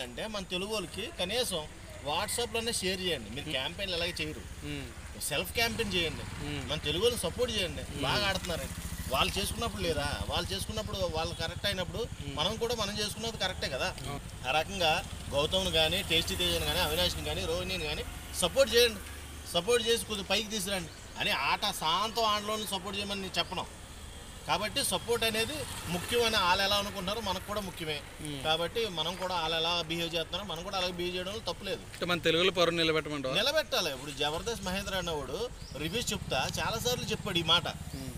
చెప్తున్నానంటే మన తెలుగు వాళ్ళకి కనీసం వాట్సాప్లోనే షేర్ చేయండి. మీరు క్యాంపెయిన్లు ఎలాగే చేయరు, సెల్ఫ్ క్యాంపెయిన్ చేయండి. మన తెలుగు వాళ్ళని సపోర్ట్ చేయండి. బాగా ఆడుతున్నారండి. వాళ్ళు చేసుకున్నప్పుడు లేదా, వాళ్ళు చేసుకున్నప్పుడు వాళ్ళు కరెక్ట్ అయినప్పుడు మనం చేసుకున్నది కరెక్టే కదా. ఆ రకంగా గౌతమ్ని కానీ, టేస్టీ తేజని కానీ, అవినాష్ని కానీ, రోహిణిని కానీ సపోర్ట్ చేయండి. సపోర్ట్ చేసి కొద్దిగా పైకి తీసుకురండి అని ఆట శాంతం ఆటలోని సపోర్ట్ చేయమని నేను చెప్పను. కాబట్టి సపోర్ట్ అనేది ముఖ్యమైన వాళ్ళు ఎలా అనుకుంటారో మనకు కూడా ముఖ్యమే. కాబట్టి మనం కూడా వాళ్ళు ఎలా బిహేవ్ చేస్తున్నారో మనం కూడా అలాగే బిహేవ్ చేయడంలో తప్పులేదు. మన తెలుగులో పరువు నిలబెట్టాలి. ఇప్పుడు జబర్దస్త్ మహేంద్ర అన్నవాడు రివ్యూస్ చెప్తా చాలాసార్లు చెప్పాడు ఈ మాట.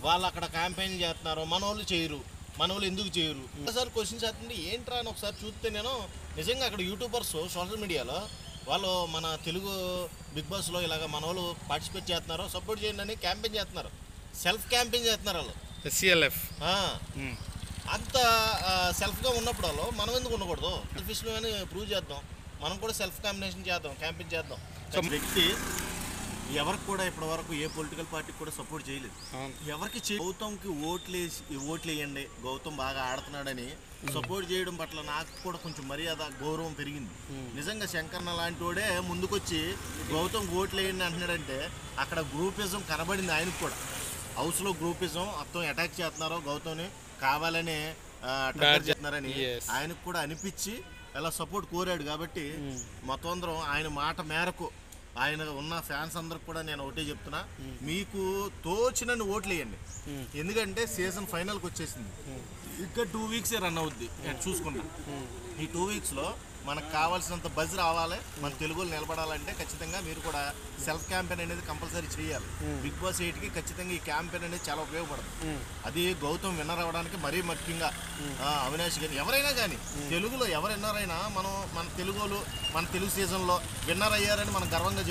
వాళ్ళు అక్కడ క్యాంపెయిన్ చేస్తున్నారు, మన వాళ్ళు చేయరు, మన వాళ్ళు ఎందుకు చేయరు. ఒకసారి క్వశ్చన్స్ చేస్తుంది ఏంట్రా అని ఒకసారి చూస్తే నేను నిజంగా అక్కడ యూట్యూబర్స్ సోషల్ మీడియాలో వాళ్ళు మన తెలుగు బిగ్ బాస్లో ఇలాగ మన వాళ్ళు పార్టిసిపేట్ చేస్తున్నారు, సపోర్ట్ చేయండి అని క్యాంపెయిన్ చేస్తున్నారు, సెల్ఫ్ క్యాంపెయిన్ చేస్తున్నారు వాళ్ళు. SCLF అంత సెల్ఫ్గా ఉన్నప్పుడు వాళ్ళు మనం ఎందుకు ఉండకూడదు? సెల్ఫిష్ అని ప్రూవ్ చేద్దాం, మనం కూడా సెల్ఫ్ కాంబినేషన్ చేద్దాం, క్యాంపెయిన్ చేద్దాం. వ్యక్తి ఎవరికి కూడా ఇప్పటి వరకు ఏ పొలిటికల్ పార్టీకి కూడా సపోర్ట్ చేయలేదు. ఎవరికి గౌతమ్కి ఓట్లు వేయండి, గౌతమ్ బాగా ఆడుతున్నాడని సపోర్ట్ చేయడం పట్ల నాకు కూడా కొంచెం మర్యాద గౌరవం పెరిగింది. నిజంగా శంకర్ణ లాంటి వాడే ముందుకొచ్చి గౌతమ్ ఓట్లు వేయండి అంటున్నాడంటే అక్కడ గ్రూపిజం కనబడింది ఆయనకు కూడా. హౌస్లో గ్రూపిజం మొత్తం అటాక్ చేస్తున్నారు, గౌతమ్ని కావాలని టార్గెట్ చేస్తున్నారని ఆయనకు కూడా అనిపించి అలా సపోర్ట్ కోరాడు. కాబట్టి మొత్తం అందరం ఆయన మాట మేరకు ఆయన ఉన్న ఫ్యాన్స్ అందరికి కూడా నేను ఒకటే చెప్తున్నా, మీకు తోచినన్ని ఓట్లు వేయండి. ఎందుకంటే సీజన్ ఫైనల్కి వచ్చేసింది, ఇంకా 2 వీక్సే రన్ అవుద్ది చూసుకున్నా. ఈ 2 వీక్స్లో మనకు కావాల్సినంత బజ్ రావాలి, మన తెలుగులో నిలబడాలంటే ఖచ్చితంగా మీరు కూడా సెల్ఫ్ క్యాంపెయిన్ అనేది కంపల్సరీ చేయాలి. బిగ్ బాస్ 8కి ఖచ్చితంగా ఈ క్యాంపెయిన్ అనేది చాలా ఉపయోగపడుతుంది. అది గౌతమ్ విన్నర్ అవ్వడానికి మరీ ముఖ్యంగా అవినాష్ కానీ ఎవరైనా కానీ తెలుగులో ఎవరు విన్నర్ అయినా మన తెలుగు సీజన్లో విన్నర్ అయ్యారని మనం గర్వంగా